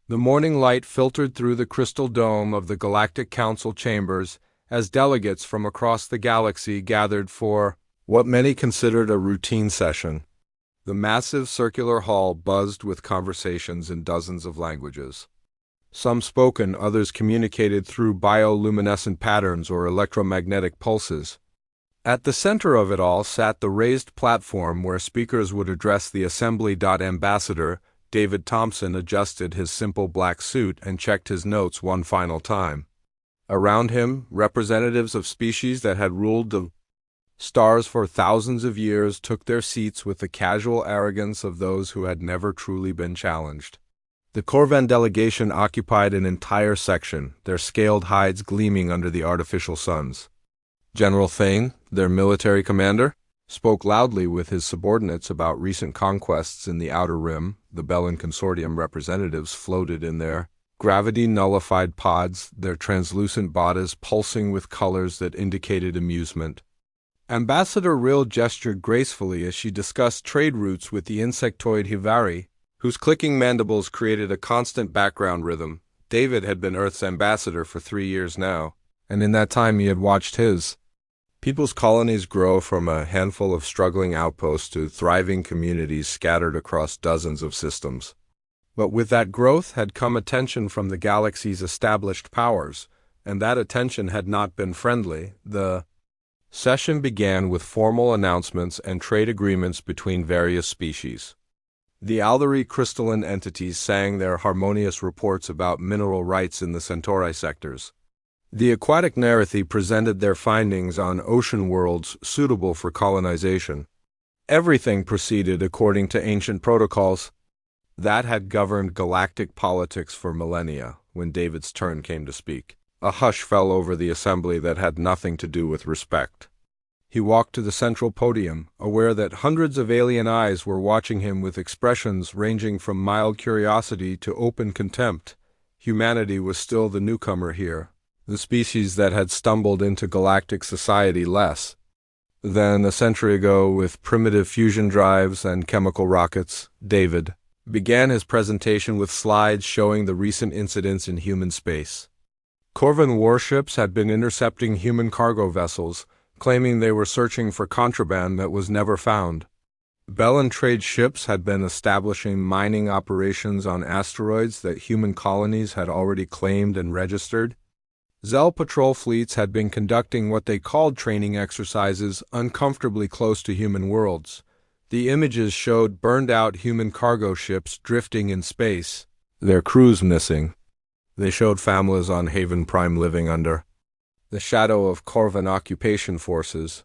The morning light filtered through the crystal dome of the Galactic Council chambers as delegates from across the galaxy gathered for what many considered a routine session. The massive circular hall buzzed with conversations in dozens of languages. Some spoken, others communicated through bioluminescent patterns or electromagnetic pulses. At the center of it all sat the raised platform where speakers would address the assembly. Ambassador David Thompson adjusted his simple black suit and checked his notes one final time. Around him, representatives of species that had ruled the stars for thousands of years took their seats with the casual arrogance of those who had never truly been challenged. The Corvan delegation occupied an entire section, their scaled hides gleaming under the artificial suns. General Thane, their military commander, spoke loudly with his subordinates about recent conquests in the Outer Rim. The Bellan Consortium representatives floated in their gravity-nullified pods, their translucent bodies pulsing with colors that indicated amusement. Ambassador Rill gestured gracefully as she discussed trade routes with the insectoid Hivari, whose clicking mandibles created a constant background rhythm. David had been Earth's ambassador for 3 years now, and in that time he had watched his people's colonies grow from a handful of struggling outposts to thriving communities scattered across dozens of systems. But with that growth had come attention from the galaxy's established powers, and that attention had not been friendly. The session began with formal announcements and trade agreements between various species. The Aldari crystalline entities sang their harmonious reports about mineral rights in the Centauri sectors. The aquatic Narathi presented their findings on ocean worlds suitable for colonization. Everything proceeded according to ancient protocols that had governed galactic politics for millennia. When David's turn came to speak, a hush fell over the assembly that had nothing to do with respect. He walked to the central podium, aware that hundreds of alien eyes were watching him with expressions ranging from mild curiosity to open contempt. Humanity was still the newcomer here, the species that had stumbled into galactic society less than a century ago with primitive fusion drives and chemical rockets. David began his presentation with slides showing the recent incidents in human space. Corvan warships had been intercepting human cargo vessels, claiming they were searching for contraband that was never found. Bellan trade ships had been establishing mining operations on asteroids that human colonies had already claimed and registered. Zell patrol fleets had been conducting what they called training exercises uncomfortably close to human worlds. The images showed burned-out human cargo ships drifting in space, their crews missing. They showed families on Haven Prime living under the shadow of Corvan occupation forces.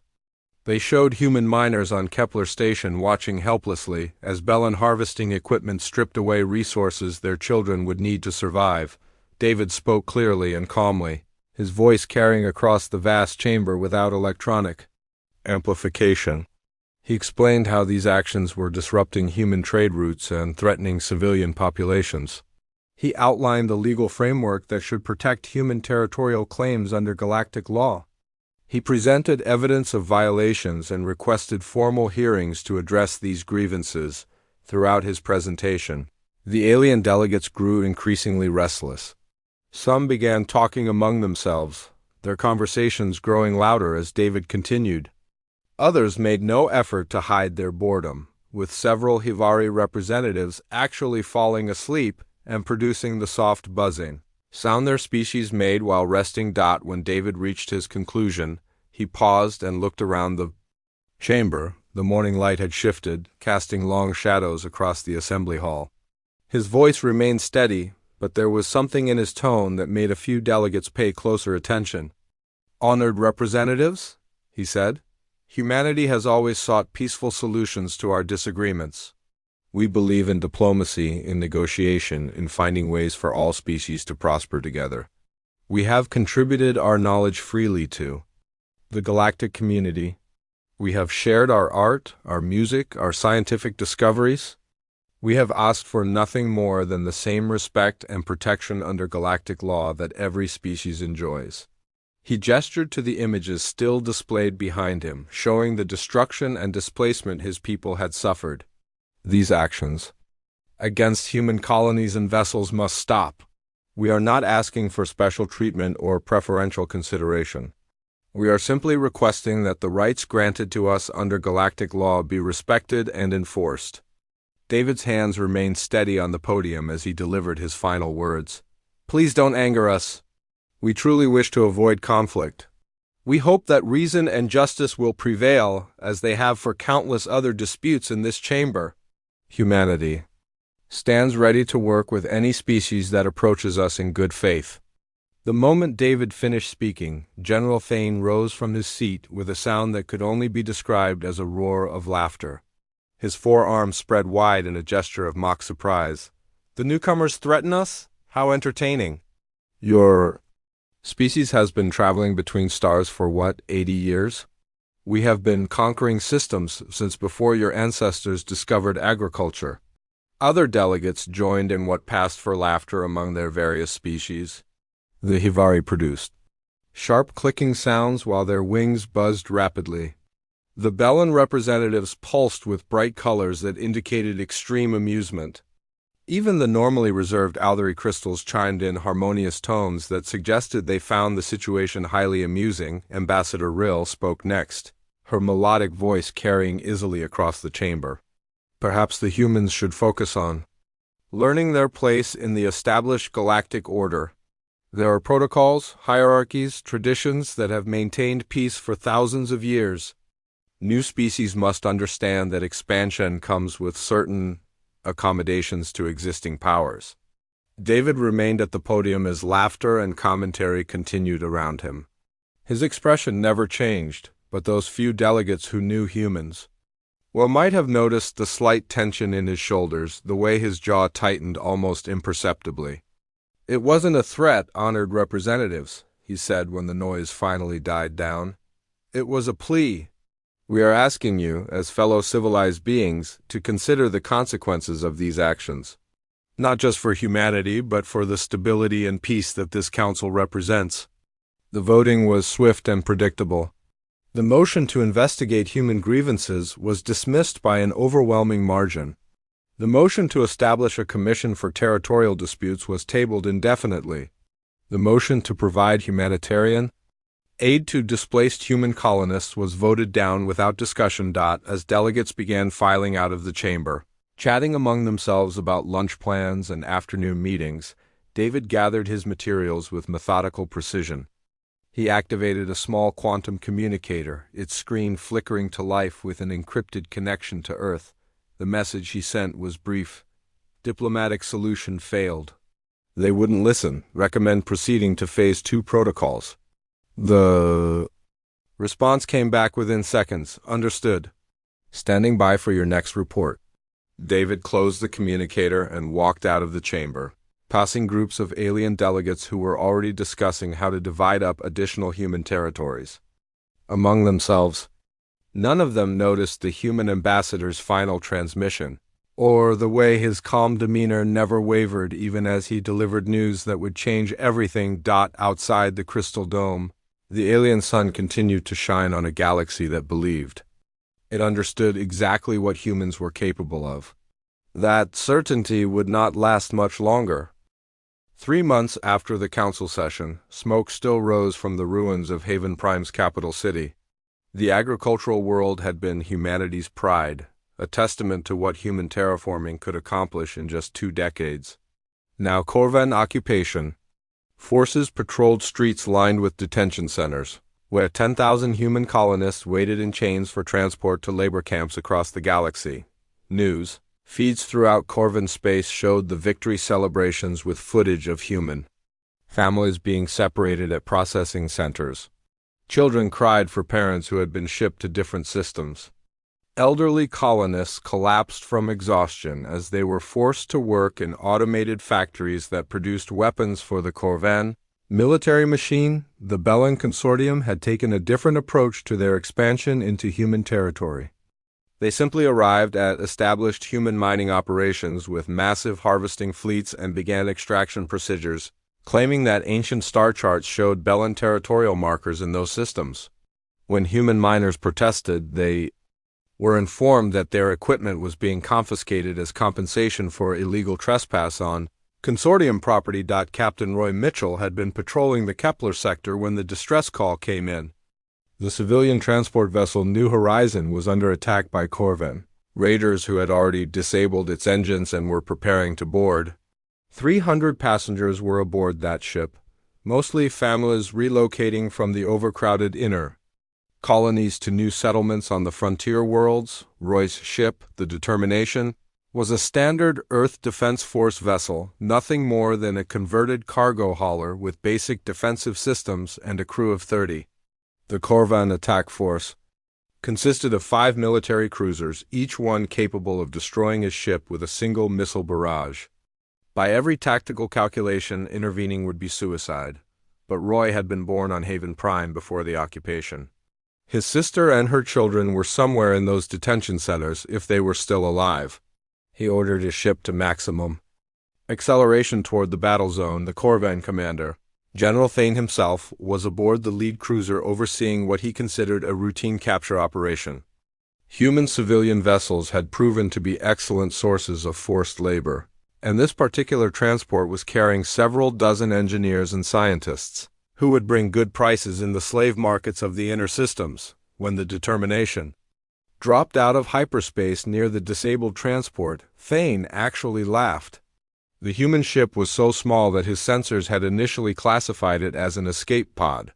They showed human miners on Kepler Station watching helplessly as Bellan harvesting equipment stripped away resources their children would need to survive. David spoke clearly and calmly, his voice carrying across the vast chamber without electronic amplification. He explained how these actions were disrupting human trade routes and threatening civilian populations. He outlined the legal framework that should protect human territorial claims under galactic law. He presented evidence of violations and requested formal hearings to address these grievances. Throughout his presentation, the alien delegates grew increasingly restless. Some began talking among themselves, their conversations growing louder as David continued. Others made no effort to hide their boredom, with several Hivari representatives actually falling asleep and producing the soft buzzing sound their species made while resting. When David reached his conclusion, he paused and looked around the chamber. The morning light had shifted, casting long shadows across the assembly hall. His voice remained steady, but there was something in his tone that made a few delegates pay closer attention. "Honored representatives," he said, "humanity has always sought peaceful solutions to our disagreements. We believe in diplomacy, in negotiation, in finding ways for all species to prosper together. We have contributed our knowledge freely to the galactic community. We have shared our art, our music, our scientific discoveries. We have asked for nothing more than the same respect and protection under galactic law that every species enjoys." He gestured to the images still displayed behind him, showing the destruction and displacement his people had suffered. These actions against human colonies and vessels must stop. We are not asking for special treatment or preferential consideration. We are simply requesting that the rights granted to us under galactic law be respected and enforced. David's hands remained steady on the podium as he delivered his final words. Please don't anger us. We truly wish to avoid conflict. We hope that reason and justice will prevail, as they have for countless other disputes in this chamber. Humanity stands ready to work with any species that approaches us in good faith. The moment David finished speaking, General Thane rose from his seat with a sound that could only be described as a roar of laughter. His forearms spread wide in a gesture of mock surprise. The newcomers threaten us? How entertaining. Your species has been traveling between stars for what, 80 years? We have been conquering systems since before your ancestors discovered agriculture. Other delegates joined in what passed for laughter among their various species. The Hivari produced sharp clicking sounds while their wings buzzed rapidly. The Bellan representatives pulsed with bright colors that indicated extreme amusement. Even the normally reserved Aldery crystals chimed in harmonious tones that suggested they found the situation highly amusing. Ambassador Rill spoke next, her melodic voice carrying easily across the chamber. Perhaps the humans should focus on learning their place in the established galactic order. There are protocols, hierarchies, traditions that have maintained peace for thousands of years. New species must understand that expansion comes with certain accommodations to existing powers. David remained at the podium as laughter and commentary continued around him. His expression never changed, but those few delegates who knew humans might have noticed the slight tension in his shoulders, the way his jaw tightened almost imperceptibly. It wasn't a threat, honored representatives, he said when the noise finally died down. It was a plea. We are asking you, as fellow civilized beings, to consider the consequences of these actions. Not just for humanity, but for the stability and peace that this council represents. The voting was swift and predictable. The motion to investigate human grievances was dismissed by an overwhelming margin. The motion to establish a commission for territorial disputes was tabled indefinitely. The motion to provide humanitarian aid to displaced human colonists was voted down without discussion. As delegates began filing out of the chamber, chatting among themselves about lunch plans and afternoon meetings, David gathered his materials with methodical precision. He activated a small quantum communicator, its screen flickering to life with an encrypted connection to Earth. The message he sent was brief. Diplomatic solution failed. They wouldn't listen. Recommend proceeding to Phase 2 protocols. The response came back within seconds. Understood. Standing by for your next report. David closed the communicator and walked out of the chamber, passing groups of alien delegates who were already discussing how to divide up additional human territories among themselves. None of them noticed the human ambassador's final transmission, or the way his calm demeanor never wavered even as he delivered news that would change everything. Outside the crystal dome, the alien sun continued to shine on a galaxy that believed. It understood exactly what humans were capable of. That certainty would not last much longer. 3 months after the council session, smoke still rose from the ruins of Haven Prime's capital city. The agricultural world had been humanity's pride, a testament to what human terraforming could accomplish in just 2 decades. Now Corvan occupation. Forces patrolled streets lined with detention centers, where 10,000 human colonists waited in chains for transport to labor camps across the galaxy. News feeds throughout Corvan space showed the victory celebrations with footage of human families being separated at processing centers. Children cried for parents who had been shipped to different systems. Elderly colonists collapsed from exhaustion as they were forced to work in automated factories that produced weapons for the Corvan military machine. The Bellan Consortium had taken a different approach to their expansion into human territory. They simply arrived at established human mining operations with massive harvesting fleets and began extraction procedures, claiming that ancient star charts showed Bellan territorial markers in those systems. When human miners protested, they were informed that their equipment was being confiscated as compensation for illegal trespass on consortium property. Captain Roy Mitchell had been patrolling the Kepler sector when the distress call came in. The civilian transport vessel New Horizon was under attack by Corvan raiders who had already disabled its engines and were preparing to board. 300 passengers were aboard that ship, mostly families relocating from the overcrowded inner colonies to new settlements on the frontier worlds. Roy's ship, the Determination, was a standard Earth Defense Force vessel, nothing more than a converted cargo hauler with basic defensive systems and a crew of 30. The Corvan attack force consisted of 5 military cruisers, each one capable of destroying his ship with a single missile barrage. By every tactical calculation, intervening would be suicide, but Roy had been born on Haven Prime before the occupation. His sister and her children were somewhere in those detention centers if they were still alive. He ordered his ship to maximum acceleration toward the battle zone. The Corvan commander, General Thane himself, was aboard the lead cruiser overseeing what he considered a routine capture operation. Human civilian vessels had proven to be excellent sources of forced labor, and this particular transport was carrying several dozen engineers and scientists who would bring good prices in the slave markets of the inner systems. When the Determination dropped out of hyperspace near the disabled transport, Thane actually laughed. The human ship was so small that his sensors had initially classified it as an escape pod.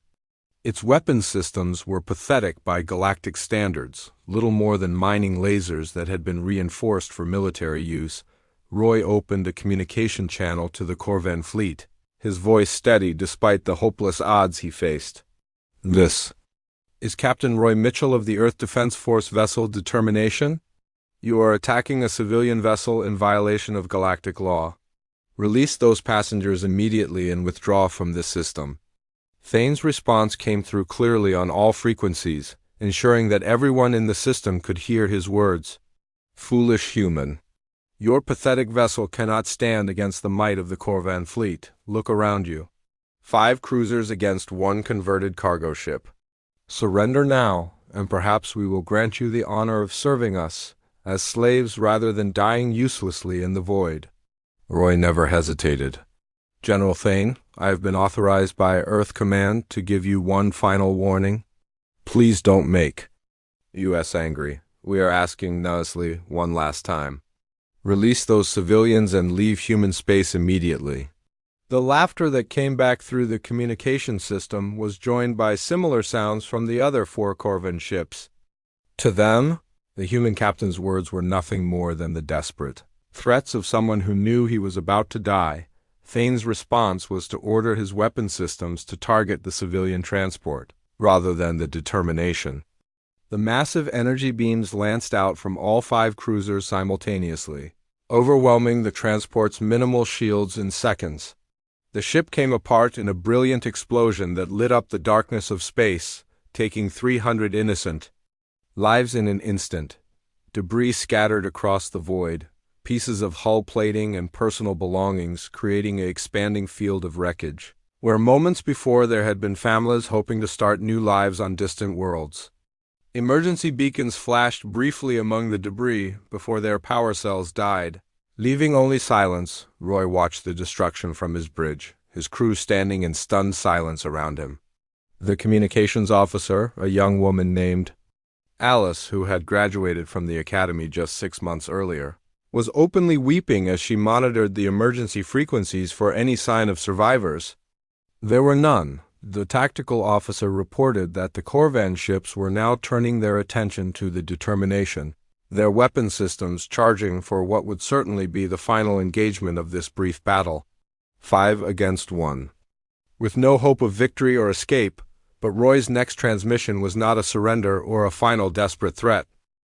Its weapons systems were pathetic by galactic standards, little more than mining lasers that had been reinforced for military use. Roy opened a communication channel to the Corvan fleet, his voice steady despite the hopeless odds he faced. "This is Captain Roy Mitchell of the Earth Defense Force vessel Determination. You are attacking a civilian vessel in violation of galactic law. Release those passengers immediately and withdraw from this system." Thane's response came through clearly on all frequencies, ensuring that everyone in the system could hear his words. "Foolish human. Your pathetic vessel cannot stand against the might of the Corvan fleet. Look around you. 5 cruisers against 1 converted cargo ship. Surrender now, and perhaps we will grant you the honor of serving us as slaves rather than dying uselessly in the void." Roy never hesitated. "General Thane, I have been authorized by Earth Command to give you one final warning. Please don't make U.S. angry. We are asking Nellesley one last time. Release those civilians and leave human space immediately." The laughter that came back through the communication system was joined by similar sounds from the other 4 Corvan ships. To them, the human captain's words were nothing more than the desperate threats of someone who knew he was about to die. Thane's response was to order his weapon systems to target the civilian transport, rather than the Determination. The massive energy beams lanced out from all 5 cruisers simultaneously, overwhelming the transport's minimal shields in seconds. The ship came apart in a brilliant explosion that lit up the darkness of space, taking 300 innocent lives in an instant. Debris scattered across the void, pieces of hull plating and personal belongings creating an expanding field of wreckage, where moments before there had been families hoping to start new lives on distant worlds. Emergency beacons flashed briefly among the debris before their power cells died. Leaving only silence, Roy watched the destruction from his bridge, his crew standing in stunned silence around him. The communications officer, a young woman named Alice, who had graduated from the academy just 6 months earlier, was openly weeping as she monitored the emergency frequencies for any sign of survivors. There were none. The tactical officer reported that the Corvan ships were now turning their attention to the Determination, their weapon systems charging for what would certainly be the final engagement of this brief battle. 5 against 1. With no hope of victory or escape, but Roy's next transmission was not a surrender or a final desperate threat.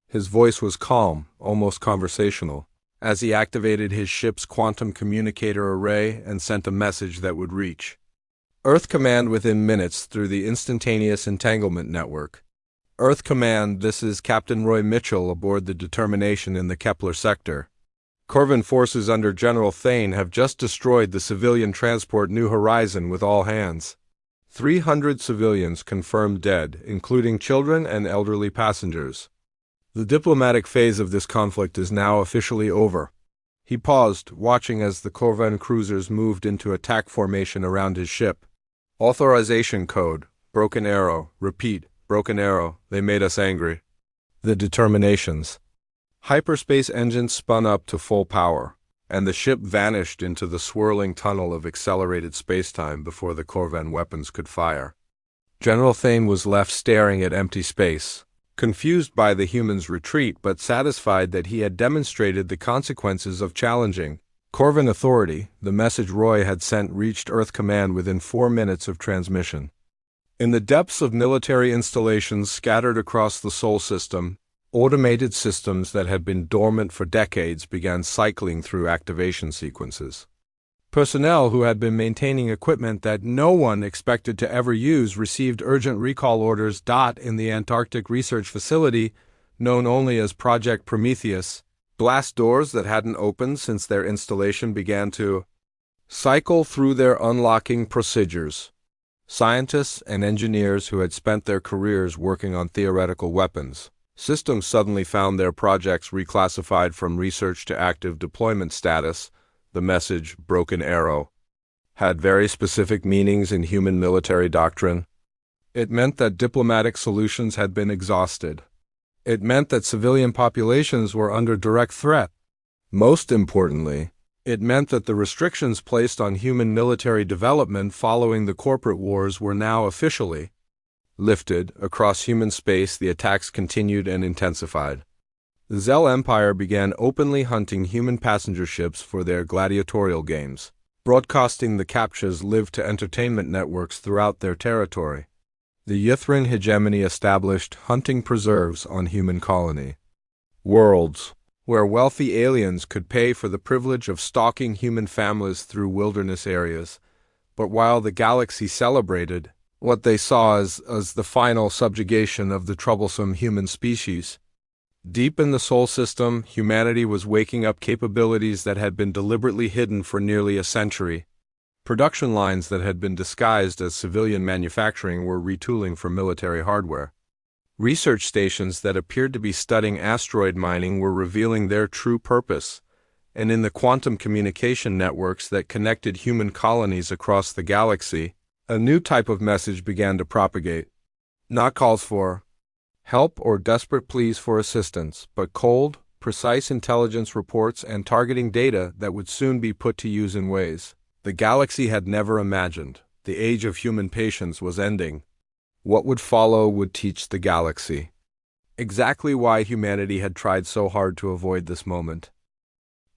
His voice was calm, almost conversational, as he activated his ship's quantum communicator array and sent a message that would reach Earth Command within minutes through the instantaneous entanglement network. Earth Command, this is Captain Roy Mitchell aboard the Determination in the Kepler sector. Corvan forces under General Thane have just destroyed the civilian transport New Horizon with all hands. 300 civilians confirmed dead, including children and elderly passengers. The diplomatic phase of this conflict is now officially over. He paused, watching as the Corvan cruisers moved into attack formation around his ship. Authorization code, broken arrow, repeat, broken arrow, they made us angry. The determinations. Hyperspace engines spun up to full power, and the ship vanished into the swirling tunnel of accelerated spacetime before the Corvan weapons could fire. General Thane was left staring at empty space, confused by the humans' retreat but satisfied that he had demonstrated the consequences of challenging Corvan authority. The message Roy had sent reached Earth Command within 4 minutes of transmission. In the depths of military installations scattered across the Sol system, automated systems that had been dormant for decades began cycling through activation sequences. Personnel who had been maintaining equipment that no one expected to ever use received urgent recall orders. In the Antarctic Research Facility, known only as Project Prometheus, blast doors that hadn't opened since their installation began to cycle through their unlocking procedures. Scientists and engineers who had spent their careers working on theoretical weapons systems suddenly found their projects reclassified from research to active deployment status. The message, broken arrow, had very specific meanings in human military doctrine. It meant that diplomatic solutions had been exhausted. It meant that civilian populations were under direct threat. Most importantly, it meant that the restrictions placed on human military development following the corporate wars were now officially lifted. Across human space, the attacks continued and intensified. The Zell Empire began openly hunting human passenger ships for their gladiatorial games, broadcasting the captures live to entertainment networks throughout their territory. The Ythrin hegemony established hunting preserves on human colony worlds, where wealthy aliens could pay for the privilege of stalking human families through wilderness areas. But while the galaxy celebrated what they saw as the final subjugation of the troublesome human species, deep in the Sol system, humanity was waking up capabilities that had been deliberately hidden for nearly a century. Production lines that had been disguised as civilian manufacturing were retooling for military hardware. Research stations that appeared to be studying asteroid mining were revealing their true purpose, and in the quantum communication networks that connected human colonies across the galaxy, a new type of message began to propagate. Not calls for help or desperate pleas for assistance, but cold, precise intelligence reports and targeting data that would soon be put to use in ways the galaxy had never imagined. The age of human patience was ending. What would follow would teach the galaxy exactly why humanity had tried so hard to avoid this moment.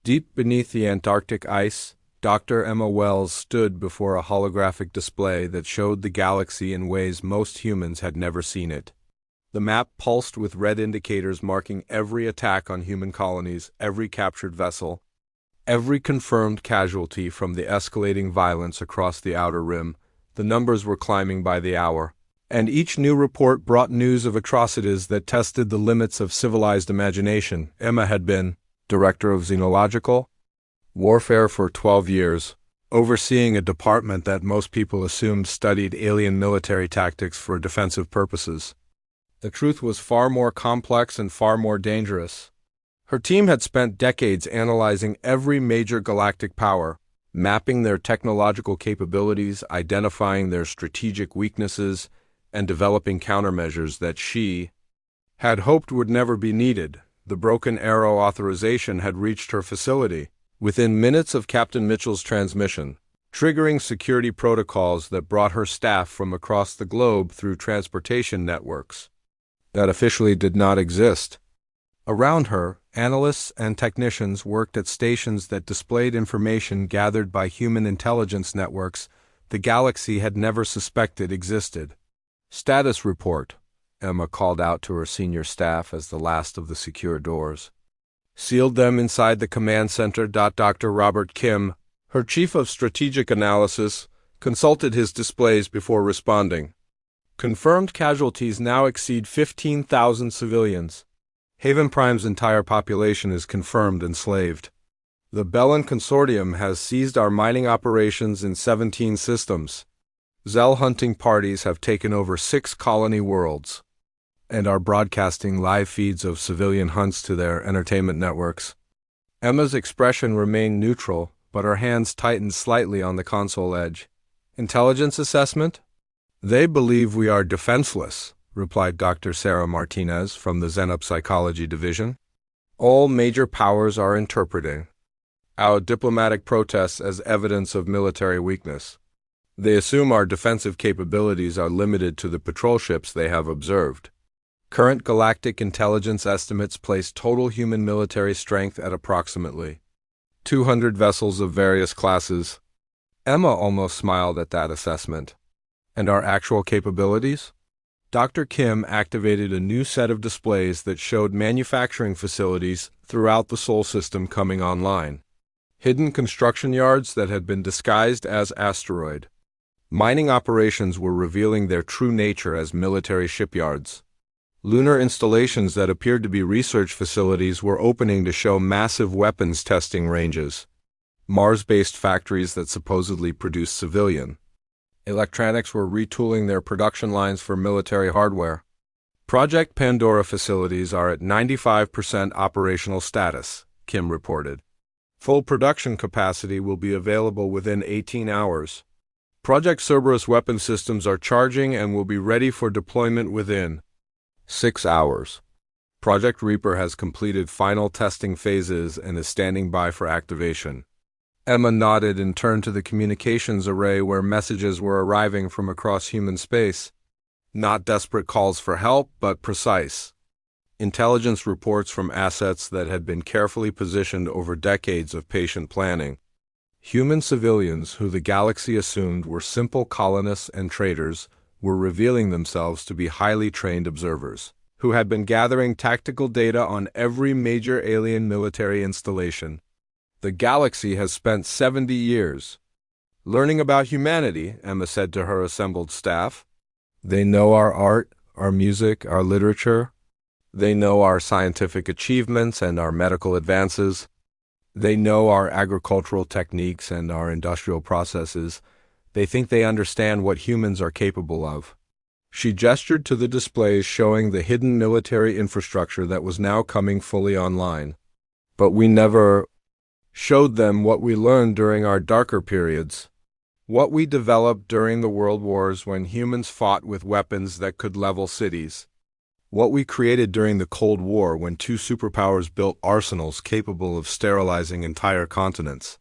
Deep beneath the Antarctic ice, Dr. Emma Wells stood before a holographic display that showed the galaxy in ways most humans had never seen it. The map pulsed with red indicators marking every attack on human colonies, every captured vessel, every confirmed casualty from the escalating violence across the outer rim. The numbers were climbing by the hour, and each new report brought news of atrocities that tested the limits of civilized imagination. Emma had been director of xenological warfare for 12 years, overseeing a department that most people assumed studied alien military tactics for defensive purposes. The truth was far more complex and far more dangerous. Her team had spent decades analyzing every major galactic power, mapping their technological capabilities, identifying their strategic weaknesses, and developing countermeasures that she had hoped would never be needed. The broken arrow authorization had reached her facility within minutes of Captain Mitchell's transmission, triggering security protocols that brought her staff from across the globe through transportation networks that officially did not exist. Around her, analysts and technicians worked at stations that displayed information gathered by human intelligence networks the galaxy had never suspected existed. Status report, Emma called out to her senior staff as the last of the secure doors sealed them inside the command center. Dr. Robert Kim, her chief of strategic analysis, consulted his displays before responding. Confirmed casualties now exceed 15,000 civilians. Haven Prime's entire population is confirmed enslaved. The Bellin Consortium has seized our mining operations in 17 systems. Zell hunting parties have taken over 6 colony worlds. and are broadcasting live feeds of civilian hunts to their entertainment networks. Emma's expression remained neutral, but her hands tightened slightly on the console edge. Intelligence assessment? They believe we are defenseless, replied Dr. Sarah Martinez from the Zenup Psychology Division. All major powers are interpreting our diplomatic protests as evidence of military weakness. They assume our defensive capabilities are limited to the patrol ships they have observed. Current galactic intelligence estimates place total human military strength at approximately 200 vessels of various classes. Emma almost smiled at that assessment. And our actual capabilities? Dr. Kim activated a new set of displays that showed manufacturing facilities throughout the Sol system coming online. Hidden construction yards that had been disguised as asteroid mining operations were revealing their true nature as military shipyards. Lunar installations that appeared to be research facilities were opening to show massive weapons testing ranges. Mars-based factories that supposedly produced civilian electronics were retooling their production lines for military hardware. Project Pandora facilities are at 95% operational status, Kim reported. Full production capacity will be available within 18 hours. Project Cerberus weapon systems are charging and will be ready for deployment within 6 hours. Project Reaper has completed final testing phases and is standing by for activation. Emma nodded and turned to the communications array where messages were arriving from across human space. Not desperate calls for help, but precise. Intelligence reports from assets that had been carefully positioned over decades of patient planning. Human civilians, who the galaxy assumed were simple colonists and traders, were revealing themselves to be highly trained observers, who had been gathering tactical data on every major alien military installation. The galaxy has spent 70 years learning about humanity, Emma said to her assembled staff. They know our art, our music, our literature. They know our scientific achievements and our medical advances. They know our agricultural techniques and our industrial processes. They think they understand what humans are capable of. She gestured to the displays showing the hidden military infrastructure that was now coming fully online. But we never showed them what we learned during our darker periods, what we developed during the world wars when humans fought with weapons that could level cities, what we created during the Cold War when two superpowers built arsenals capable of sterilizing entire continents,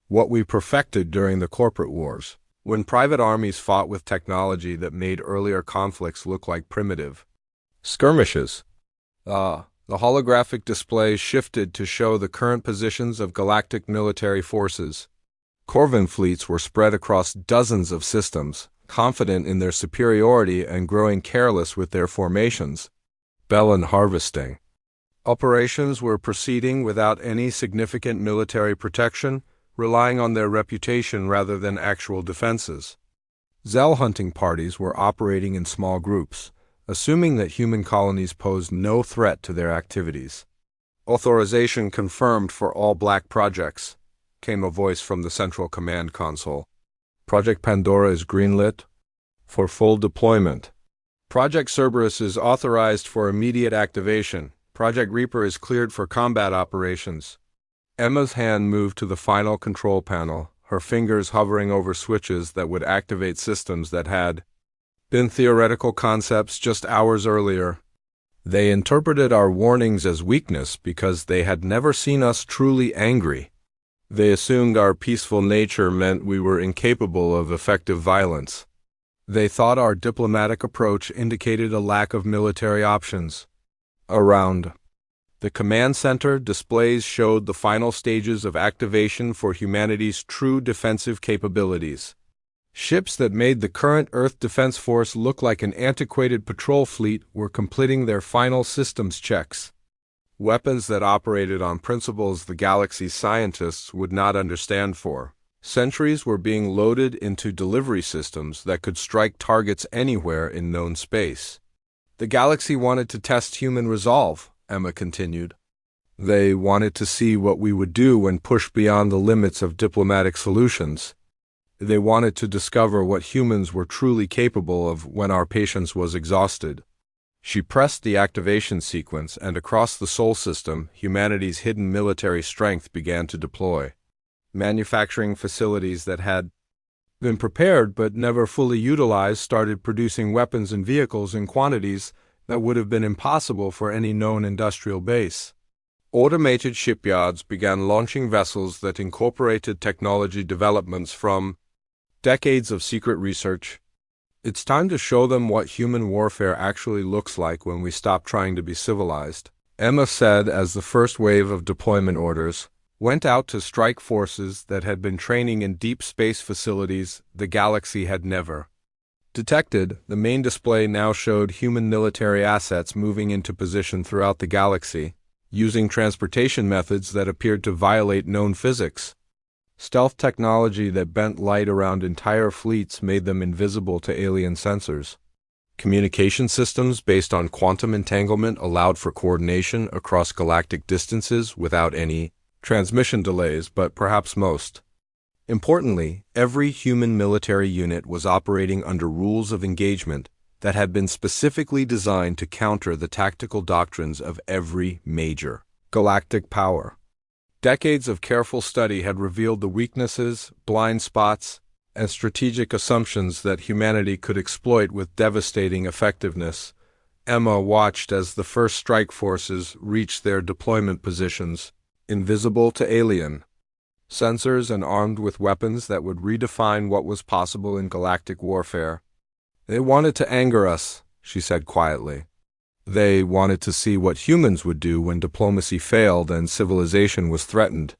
what we perfected during the corporate wars, when private armies fought with technology that made earlier conflicts look like primitive skirmishes. The holographic displays shifted to show the current positions of galactic military forces. Corvin fleets were spread across dozens of systems, confident in their superiority and growing careless with their formations. Bellin harvesting operations were proceeding without any significant military protection, relying on their reputation rather than actual defenses. Zell hunting parties were operating in small groups, assuming that human colonies posed no threat to their activities. Authorization confirmed for all black projects, came a voice from the central command console. Project Pandora is greenlit for full deployment. Project Cerberus is authorized for immediate activation. Project Reaper is cleared for combat operations. Emma's hand moved to the final control panel, her fingers hovering over switches that would activate systems that had been theoretical concepts just hours earlier. They interpreted our warnings as weakness because they had never seen us truly angry. They assumed our peaceful nature meant we were incapable of effective violence. They thought our diplomatic approach indicated a lack of military options. Around the command center, displays showed the final stages of activation for humanity's true defensive capabilities. Ships that made the current Earth Defense Force look like an antiquated patrol fleet were completing their final systems checks. Weapons that operated on principles the galaxy's scientists would not understand for centuries were being loaded into delivery systems that could strike targets anywhere in known space. The galaxy wanted to test human resolve, Emma continued. They wanted to see what we would do when pushed beyond the limits of diplomatic solutions. They wanted to discover what humans were truly capable of when our patience was exhausted. She pressed the activation sequence, and across the Sol system, humanity's hidden military strength began to deploy. Manufacturing facilities that had been prepared but never fully utilized started producing weapons and vehicles in quantities that would have been impossible for any known industrial base. Automated shipyards began launching vessels that incorporated technology developments from decades of secret research. It's time to show them what human warfare actually looks like when we stop trying to be civilized, Emma said as the first wave of deployment orders went out to strike forces that had been training in deep space facilities the galaxy had never detected. The main display now showed human military assets moving into position throughout the galaxy, using transportation methods that appeared to violate known physics. Stealth technology that bent light around entire fleets made them invisible to alien sensors. Communication systems based on quantum entanglement allowed for coordination across galactic distances without any transmission delays, but perhaps most importantly, every human military unit was operating under rules of engagement that had been specifically designed to counter the tactical doctrines of every major galactic power. Decades of careful study had revealed the weaknesses, blind spots, and strategic assumptions that humanity could exploit with devastating effectiveness. Emma watched as the first strike forces reached their deployment positions, invisible to alien sensors and armed with weapons that would redefine what was possible in galactic warfare. They wanted to anger us, she said quietly. They wanted to see what humans would do when diplomacy failed and civilization was threatened.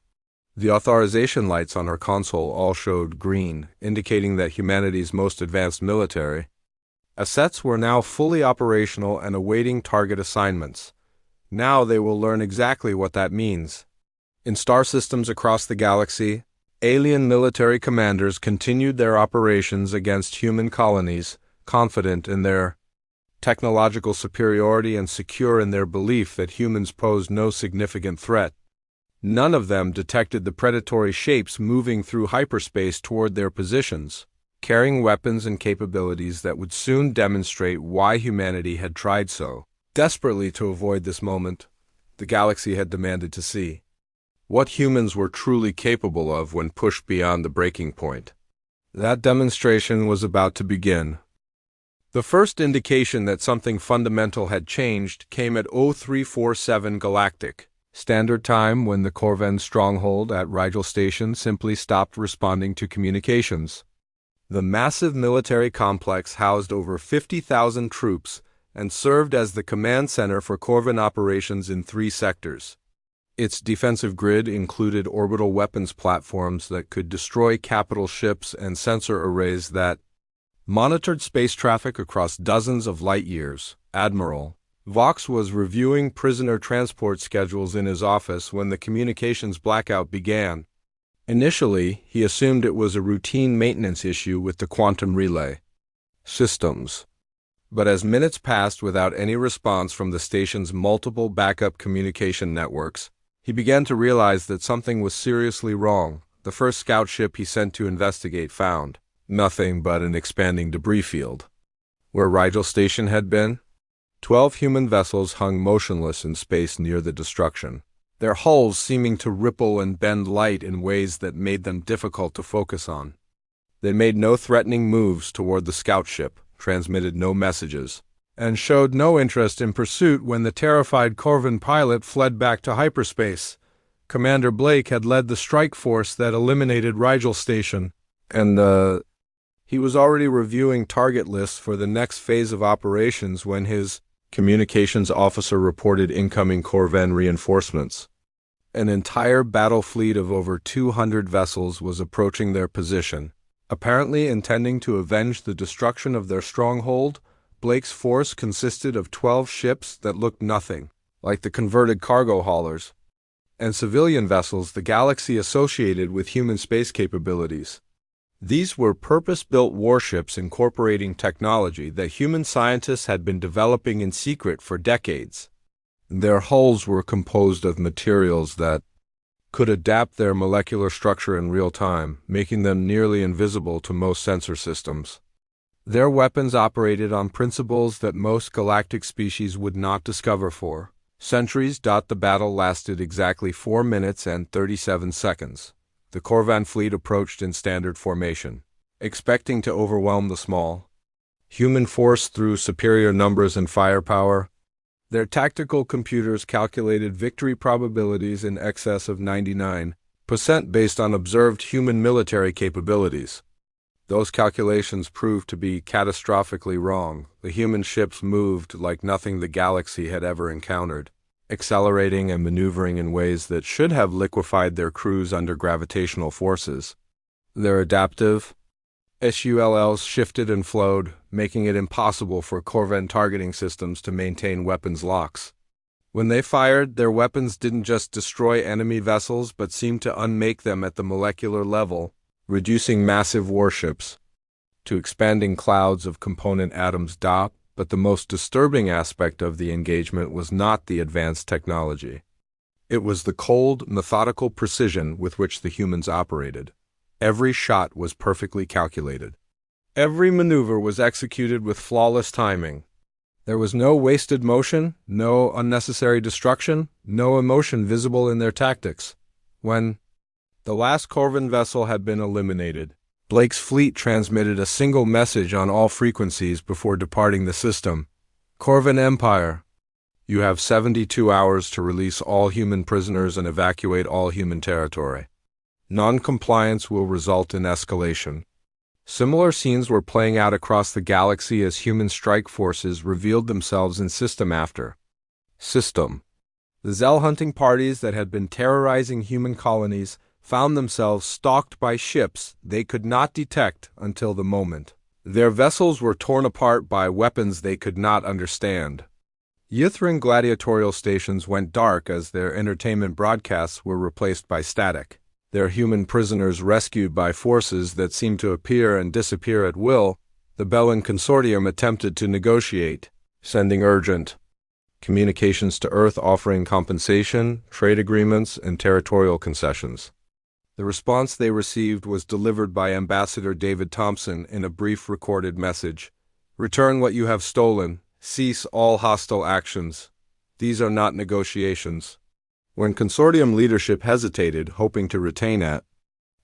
The authorization lights on her console all showed green, indicating that humanity's most advanced military assets were now fully operational and awaiting target assignments. Now they will learn exactly what that means. In star systems across the galaxy, alien military commanders continued their operations against human colonies, confident in their technological superiority and secure in their belief that humans posed no significant threat. None of them detected the predatory shapes moving through hyperspace toward their positions, carrying weapons and capabilities that would soon demonstrate why humanity had tried so desperately to avoid this moment. The galaxy had demanded to see what humans were truly capable of when pushed beyond the breaking point. That demonstration was about to begin. The first indication that something fundamental had changed came at 0347 Galactic Standard Time, when the Corvan stronghold at Rigel Station simply stopped responding to communications. The massive military complex housed over 50,000 troops and served as the command center for Corvan operations in 3 sectors. Its defensive grid included orbital weapons platforms that could destroy capital ships and sensor arrays that monitored space traffic across dozens of light years. Admiral Vox was reviewing prisoner transport schedules in his office when the communications blackout began. Initially, he assumed it was a routine maintenance issue with the quantum relay systems. But as minutes passed without any response from the station's multiple backup communication networks, he began to realize that something was seriously wrong. The first scout ship he sent to investigate found nothing but an expanding debris field. Where Rigel Station had been, 12 human vessels hung motionless in space near the destruction, their hulls seeming to ripple and bend light in ways that made them difficult to focus on. They made no threatening moves toward the scout ship, transmitted no messages, and showed no interest in pursuit when the terrified Corvan pilot fled back to hyperspace. Commander Blake had led the strike force that eliminated Rigel Station, and he was already reviewing target lists for the next phase of operations when his communications officer reported incoming Corvan reinforcements. An entire battle fleet of over 200 vessels was approaching their position. Apparently intending to avenge the destruction of their stronghold, Blake's force consisted of 12 ships that looked nothing like the converted cargo haulers, and civilian vessels the galaxy associated with human space capabilities. These were purpose-built warships incorporating technology that human scientists had been developing in secret for decades. Their hulls were composed of materials that could adapt their molecular structure in real time, making them nearly invisible to most sensor systems. Their weapons operated on principles that most galactic species would not discover for centuries. The battle lasted exactly 4 minutes and 37 seconds. The Corvan fleet approached in standard formation, expecting to overwhelm the small human force through superior numbers and firepower. Their tactical computers calculated victory probabilities in excess of 99% based on observed human military capabilities. Those calculations proved to be catastrophically wrong. The human ships moved like nothing the galaxy had ever encountered, accelerating and maneuvering in ways that should have liquefied their crews under gravitational forces. Their adaptive SULLs shifted and flowed, making it impossible for Corvan targeting systems to maintain weapons locks. When they fired, their weapons didn't just destroy enemy vessels but seemed to unmake them at the molecular level, reducing massive warships to expanding clouds of component atoms. But the most disturbing aspect of the engagement was not the advanced technology. It was the cold, methodical precision with which the humans operated. Every shot was perfectly calculated. Every maneuver was executed with flawless timing. There was no wasted motion, no unnecessary destruction, no emotion visible in their tactics. When the last Corvan vessel had been eliminated, Blake's fleet transmitted a single message on all frequencies before departing the system. Corvan Empire, you have 72 hours to release all human prisoners and evacuate all human territory. Non-compliance will result in escalation. Similar scenes were playing out across the galaxy as human strike forces revealed themselves in system after system. The Zell hunting parties that had been terrorizing human colonies found themselves stalked by ships they could not detect until the moment. Their vessels were torn apart by weapons they could not understand. Ythrin gladiatorial stations went dark as their entertainment broadcasts were replaced by static. Their human prisoners rescued by forces that seemed to appear and disappear at will. The Bellan Consortium attempted to negotiate, sending urgent communications to Earth offering compensation, trade agreements, and territorial concessions. The response they received was delivered by Ambassador David Thompson in a brief recorded message. Return what you have stolen. Cease all hostile actions. These are not negotiations. When Consortium leadership hesitated, hoping to retain at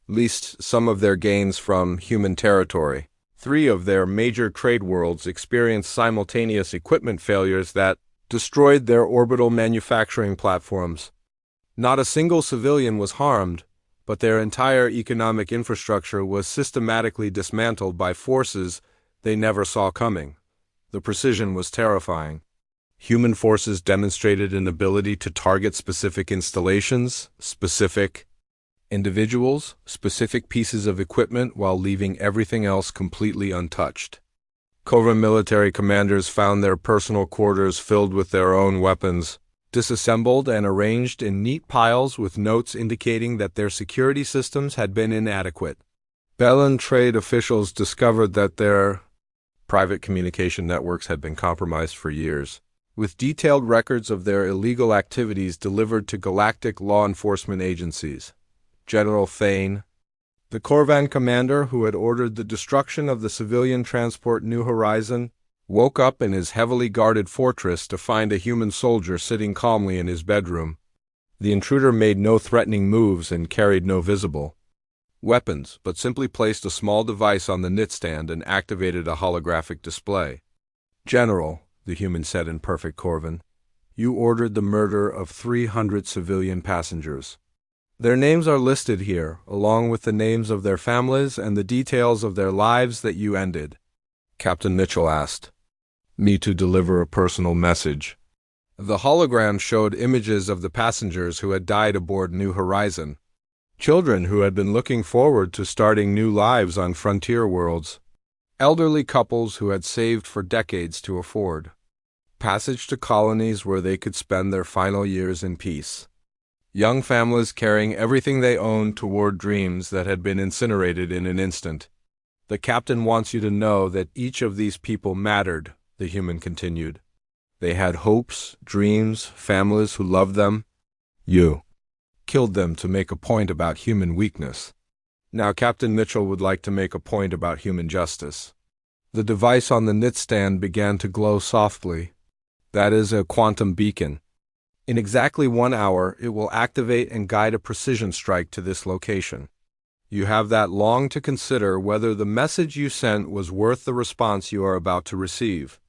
least some of their gains from human territory, 3 of their major trade worlds experienced simultaneous equipment failures that destroyed their orbital manufacturing platforms. Not a single civilian was harmed, but their entire economic infrastructure was systematically dismantled by forces they never saw coming. The precision was terrifying. Human forces demonstrated an ability to target specific installations, specific individuals, specific pieces of equipment while leaving everything else completely untouched. Corvan military commanders found their personal quarters filled with their own weapons, disassembled and arranged in neat piles with notes indicating that their security systems had been inadequate. Bellan trade officials discovered that their private communication networks had been compromised for years, with detailed records of their illegal activities delivered to galactic law enforcement agencies. General Thane, the Corvan commander who had ordered the destruction of the civilian transport New Horizon, woke up in his heavily guarded fortress to find a human soldier sitting calmly in his bedroom. The intruder made no threatening moves and carried no visible weapons, but simply placed a small device on the nightstand and activated a holographic display. General, the human said in perfect Corvan, you ordered the murder of 300 civilian passengers. Their names are listed here, along with the names of their families and the details of their lives that you ended. Captain Mitchell asked me to deliver a personal message. The hologram showed images of the passengers who had died aboard New Horizon, children who had been looking forward to starting new lives on frontier worlds, elderly couples who had saved for decades to afford passage to colonies where they could spend their final years in peace, young families carrying everything they owned toward dreams that had been incinerated in an instant. The captain wants you to know that each of these people mattered, the human continued. They had hopes, dreams, families who loved them. You killed them to make a point about human weakness. Now Captain Mitchell would like to make a point about human justice. The device on the nightstand began to glow softly. That is a quantum beacon. In exactly 1 hour, it will activate and guide a precision strike to this location. You have that long to consider whether the message you sent was worth the response you are about to receive.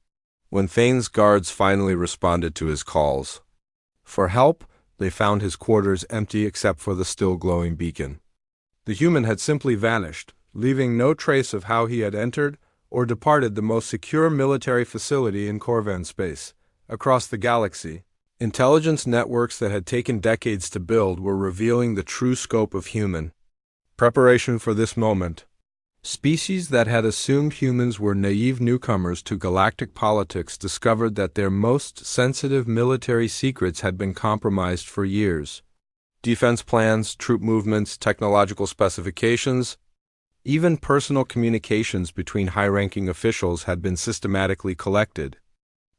When Thane's guards finally responded to his calls for help, they found his quarters empty except for the still glowing beacon. The human had simply vanished, leaving no trace of how he had entered or departed the most secure military facility in Corvan space. Across the galaxy, intelligence networks that had taken decades to build were revealing the true scope of human preparation for this moment. Species that had assumed humans were naive newcomers to galactic politics discovered that their most sensitive military secrets had been compromised for years. Defense plans, troop movements, technological specifications, even personal communications between high-ranking officials had been systematically collected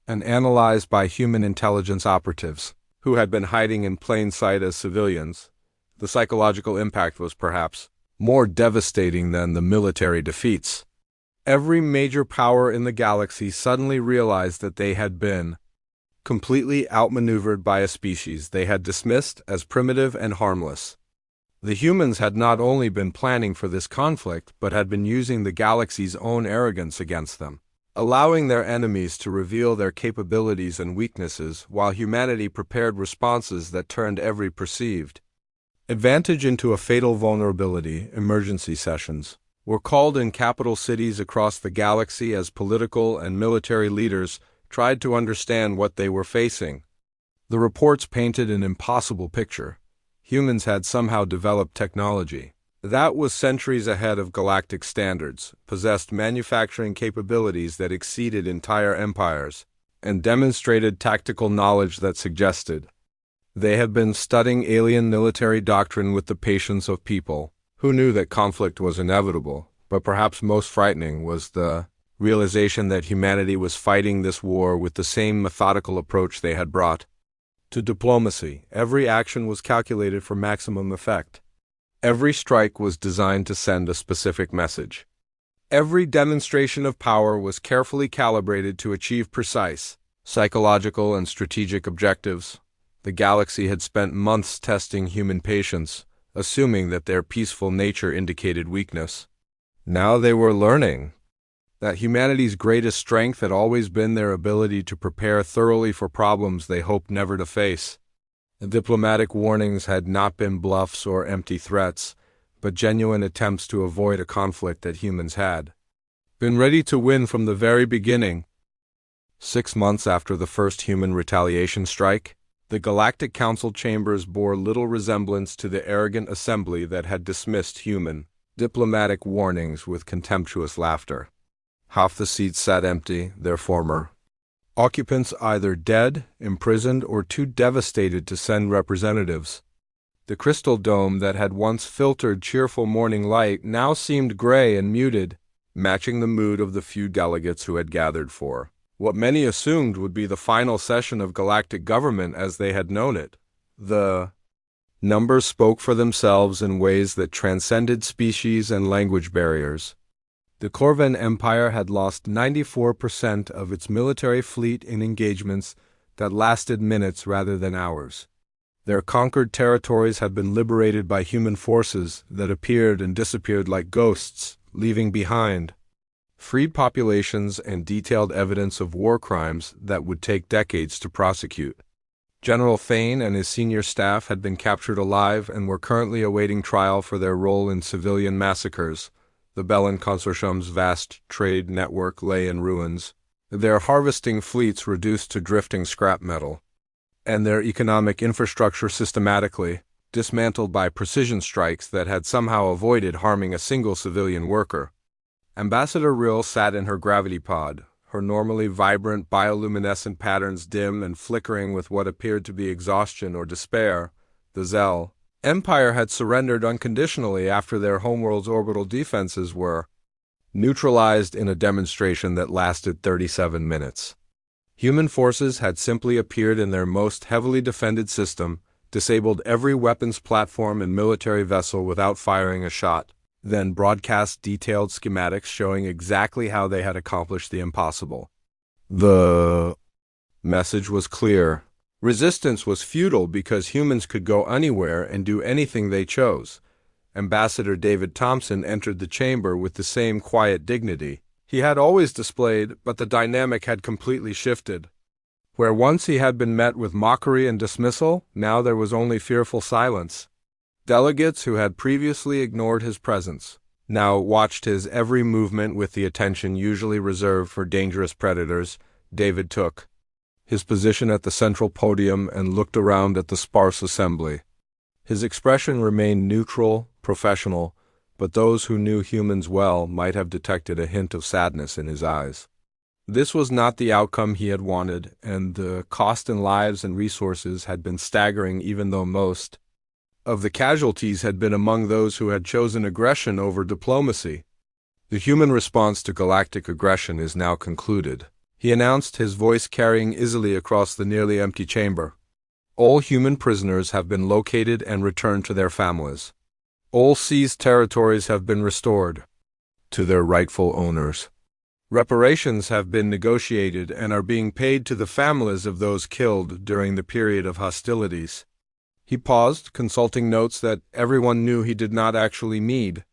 and analyzed by human intelligence operatives who had been hiding in plain sight as civilians. The psychological impact was perhaps more devastating than the military defeats. Every major power in the galaxy suddenly realized that they had been completely outmaneuvered by a species they had dismissed as primitive and harmless. The humans had not only been planning for this conflict, but had been using the galaxy's own arrogance against them, allowing their enemies to reveal their capabilities and weaknesses while humanity prepared responses that turned every perceived advantage into a fatal vulnerability. Emergency sessions were called in capital cities across the galaxy as political and military leaders tried to understand what they were facing. The reports painted an impossible picture. Humans had somehow developed technology that was centuries ahead of galactic standards, possessed manufacturing capabilities that exceeded entire empires, and demonstrated tactical knowledge that suggested they had been studying alien military doctrine with the patience of people who knew that conflict was inevitable. But perhaps most frightening was the realization that humanity was fighting this war with the same methodical approach they had brought to diplomacy. Every action was calculated for maximum effect. Every strike was designed to send a specific message. Every demonstration of power was carefully calibrated to achieve precise psychological and strategic objectives. The galaxy had spent months testing human patience, assuming that their peaceful nature indicated weakness. Now they were learning that humanity's greatest strength had always been their ability to prepare thoroughly for problems they hoped never to face. The diplomatic warnings had not been bluffs or empty threats, but genuine attempts to avoid a conflict that humans had been ready to win from the very beginning. 6 months after the first human retaliation strike, the Galactic Council chambers bore little resemblance to the arrogant assembly that had dismissed human diplomatic warnings with contemptuous laughter. Half the seats sat empty, their former occupants either dead, imprisoned, or too devastated to send representatives. The crystal dome that had once filtered cheerful morning light now seemed gray and muted, matching the mood of the few delegates who had gathered for what many assumed would be the final session of galactic government as they had known it. The numbers spoke for themselves in ways that transcended species and language barriers. The Corvan Empire had lost 94% of its military fleet in engagements that lasted minutes rather than hours. Their conquered territories had been liberated by human forces that appeared and disappeared like ghosts, leaving behind freed populations and detailed evidence of war crimes that would take decades to prosecute. General Thane and his senior staff had been captured alive and were currently awaiting trial for their role in civilian massacres. The Bellin Consortium's vast trade network lay in ruins, their harvesting fleets reduced to drifting scrap metal, and their economic infrastructure systematically dismantled by precision strikes that had somehow avoided harming a single civilian worker. Ambassador Rill sat in her gravity pod, her normally vibrant bioluminescent patterns dim and flickering with what appeared to be exhaustion or despair. The Zell Empire had surrendered unconditionally after their homeworld's orbital defenses were neutralized in a demonstration that lasted 37 minutes. Human forces had simply appeared in their most heavily defended system, disabled every weapons platform and military vessel without firing a shot, then broadcast detailed schematics showing exactly how they had accomplished the impossible. The message was clear. Resistance was futile because humans could go anywhere and do anything they chose. Ambassador David Thompson entered the chamber with the same quiet dignity he had always displayed, but the dynamic had completely shifted. Where once he had been met with mockery and dismissal, now there was only fearful silence. Delegates who had previously ignored his presence now watched his every movement with the attention usually reserved for dangerous predators. David took his position at the central podium and looked around at the sparse assembly. His expression remained neutral, professional, but those who knew humans well might have detected a hint of sadness in his eyes. This was not the outcome he had wanted, and the cost in lives and resources had been staggering, even though most of the casualties had been among those who had chosen aggression over diplomacy. The human response to galactic aggression is now concluded, he announced, his voice carrying easily across the nearly empty chamber. All human prisoners have been located and returned to their families. All seized territories have been restored to their rightful owners. Reparations have been negotiated and are being paid to the families of those killed during the period of hostilities. He paused, consulting notes that everyone knew he did not actually need.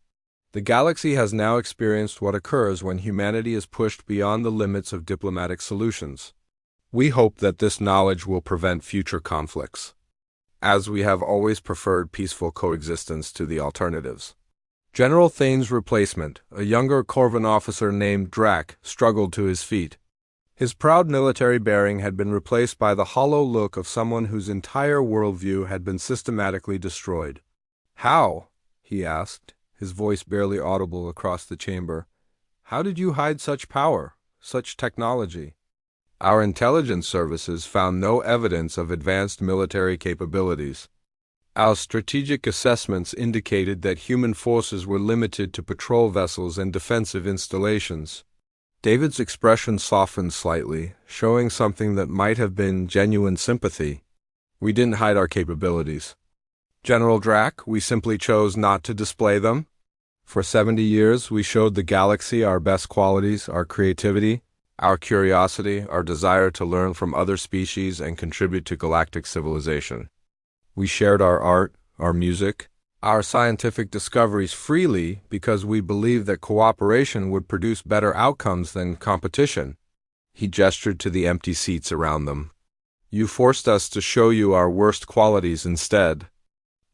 The galaxy has now experienced what occurs when humanity is pushed beyond the limits of diplomatic solutions. We hope that this knowledge will prevent future conflicts, as we have always preferred peaceful coexistence to the alternatives. General Thane's replacement, a younger Corvan officer named Drac, struggled to his feet. His proud military bearing had been replaced by the hollow look of someone whose entire worldview had been systematically destroyed. "How?" he asked, his voice barely audible across the chamber. "How did you hide such power, such technology?" "Our intelligence services found no evidence of advanced military capabilities. Our strategic assessments indicated that human forces were limited to patrol vessels and defensive installations." David's expression softened slightly, showing something that might have been genuine sympathy. "We didn't hide our capabilities, General Drac. We simply chose not to display them. For 70 years, we showed the galaxy our best qualities, our creativity, our curiosity, our desire to learn from other species and contribute to galactic civilization. We shared our art, our music, our scientific discoveries freely because we believed that cooperation would produce better outcomes than competition." He gestured to the empty seats around them. "You forced us to show you our worst qualities instead.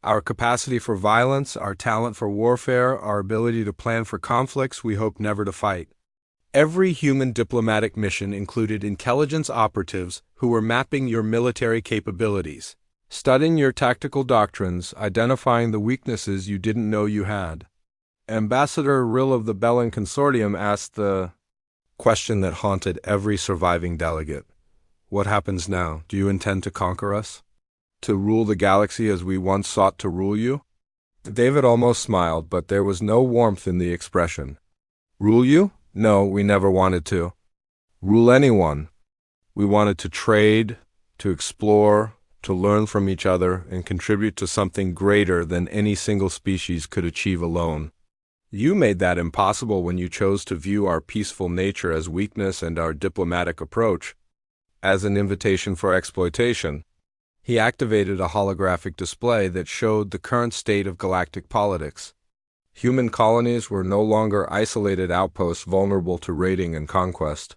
Our capacity for violence, our talent for warfare, our ability to plan for conflicts we hope never to fight." Every human diplomatic mission included intelligence operatives who were mapping your military capabilities, studying your tactical doctrines, identifying the weaknesses you didn't know you had. Ambassador Rill of the Bellin Consortium asked the question that haunted every surviving delegate. "What happens now? Do you intend to conquer us? To rule the galaxy as we once sought to rule you?" David almost smiled, but there was no warmth in the expression. "Rule you? No, we never wanted to rule anyone. We wanted to trade, to explore, to learn from each other, and contribute to something greater than any single species could achieve alone. You made that impossible when you chose to view our peaceful nature as weakness and our diplomatic approach as an invitation for exploitation." He activated a holographic display that showed the current state of galactic politics. Human colonies were no longer isolated outposts vulnerable to raiding and conquest.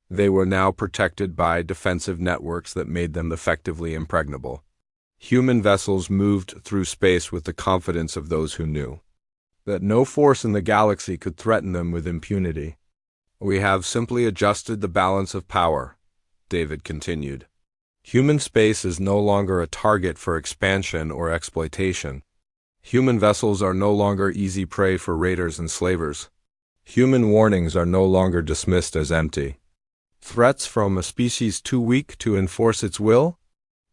They were now protected by defensive networks that made them effectively impregnable. Human vessels moved through space with the confidence of those who knew that no force in the galaxy could threaten them with impunity. "We have simply adjusted the balance of power," David continued. "Human space is no longer a target for expansion or exploitation. Human vessels are no longer easy prey for raiders and slavers. Human warnings are no longer dismissed as empty threats from a species too weak to enforce its will."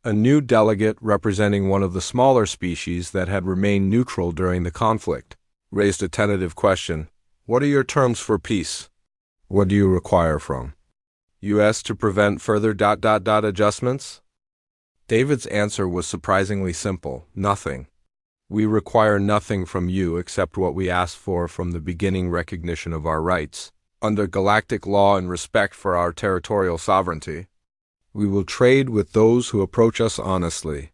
A new delegate representing one of the smaller species that had remained neutral during the conflict raised a tentative question. "What are your terms for peace? What do you require from U.S. to prevent further adjustments?" David's answer was surprisingly simple: nothing. We require nothing from you except what we asked for from the beginning: recognition of our rights, under galactic law and respect for our territorial sovereignty. We will trade with those who approach us honestly.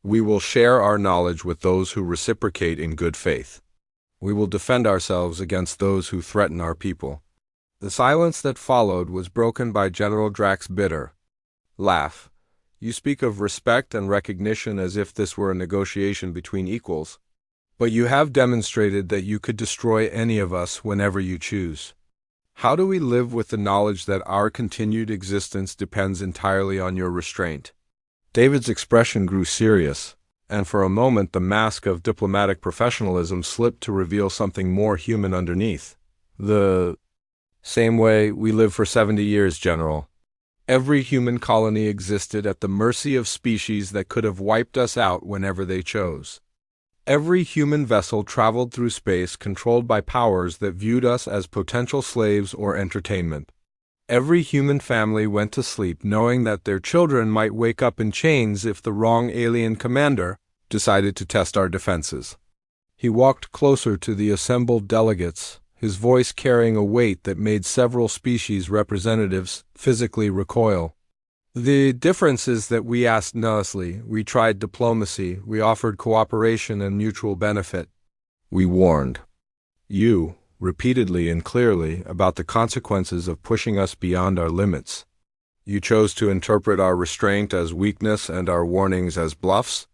We will share our knowledge with those who reciprocate in good faith. We will defend ourselves against those who threaten our people. The silence that followed was broken by General Drax's bitter laugh. You speak of respect and recognition as if this were a negotiation between equals. But you have demonstrated that you could destroy any of us whenever you choose. How do we live with the knowledge that our continued existence depends entirely on your restraint? David's expression grew serious, and for a moment the mask of diplomatic professionalism slipped to reveal something more human underneath. The same way we lived for 70 years, General. Every human colony existed at the mercy of species that could have wiped us out whenever they chose. Every human vessel traveled through space controlled by powers that viewed us as potential slaves or entertainment. Every human family went to sleep knowing that their children might wake up in chains if the wrong alien commander decided to test our defenses. He walked closer to the assembled delegates, his voice carrying a weight that made several species representatives physically recoil. The difference is that we asked nicely, we tried diplomacy, we offered cooperation and mutual benefit. We warned you, repeatedly and clearly, about the consequences of pushing us beyond our limits. You chose to interpret our restraint as weakness and our warnings as bluffs.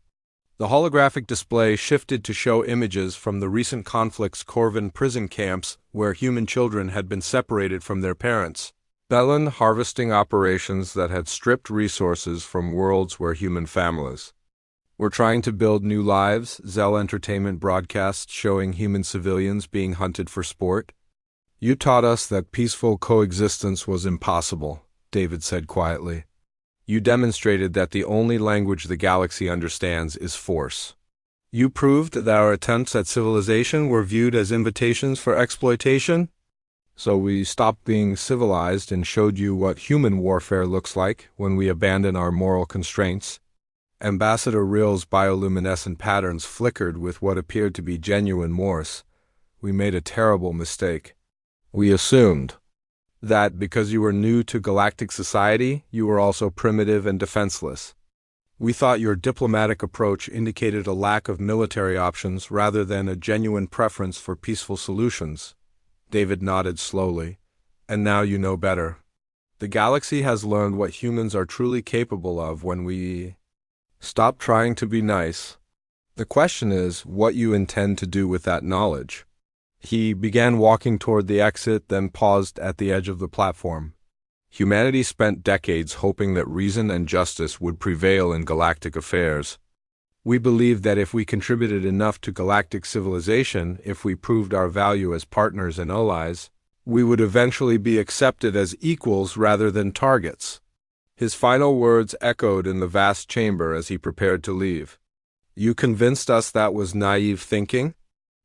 The holographic display shifted to show images from the recent conflict's Corvin prison camps where human children had been separated from their parents. Bellin harvesting operations that had stripped resources from worlds where human families were trying to build new lives. Zell Entertainment broadcasts showing human civilians being hunted for sport. You taught us that peaceful coexistence was impossible, David said quietly. You demonstrated that the only language the galaxy understands is force. You proved that our attempts at civilization were viewed as invitations for exploitation. So we stopped being civilized and showed you what human warfare looks like when we abandon our moral constraints. Ambassador Real's bioluminescent patterns flickered with what appeared to be genuine Morse. We made a terrible mistake. We assumed that because you were new to galactic society, you were also primitive and defenseless. We thought your diplomatic approach indicated a lack of military options rather than a genuine preference for peaceful solutions. David nodded slowly. And now you know better. The galaxy has learned what humans are truly capable of when we stop trying to be nice. The question is what you intend to do with that knowledge. He began walking toward the exit, then paused at the edge of the platform. Humanity spent decades hoping that reason and justice would prevail in galactic affairs. We believed that if we contributed enough to galactic civilization, if we proved our value as partners and allies, we would eventually be accepted as equals rather than targets. His final words echoed in the vast chamber as he prepared to leave. You convinced us that was naive thinking?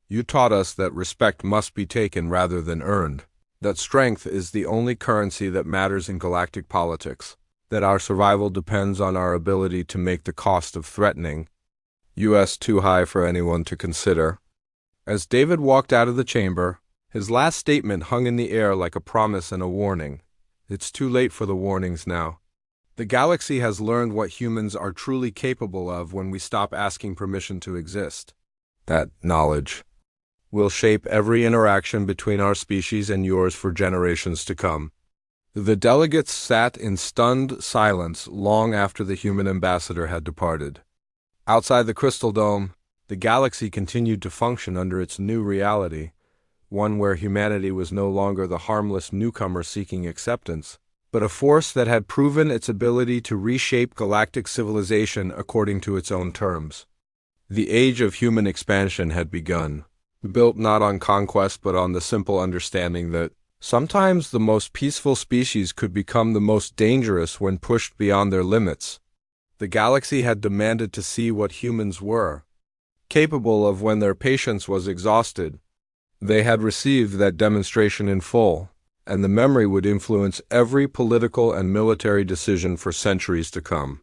You taught us that respect must be taken rather than earned, that strength is the only currency that matters in galactic politics, that our survival depends on our ability to make the cost of threatening U.S. too high for anyone to consider. As David walked out of the chamber, his last statement hung in the air like a promise and a warning. It's too late for the warnings now. The galaxy has learned what humans are truly capable of when we stop asking permission to exist. That knowledge will shape every interaction between our species and yours for generations to come. The delegates sat in stunned silence long after the human ambassador had departed. Outside the Crystal Dome, the galaxy continued to function under its new reality, one where humanity was no longer the harmless newcomer seeking acceptance, but a force that had proven its ability to reshape galactic civilization according to its own terms. The age of human expansion had begun, built not on conquest but on the simple understanding that sometimes the most peaceful species could become the most dangerous when pushed beyond their limits. The galaxy had demanded to see what humans were capable of when their patience was exhausted. They had received that demonstration in full, and the memory would influence every political and military decision for centuries to come.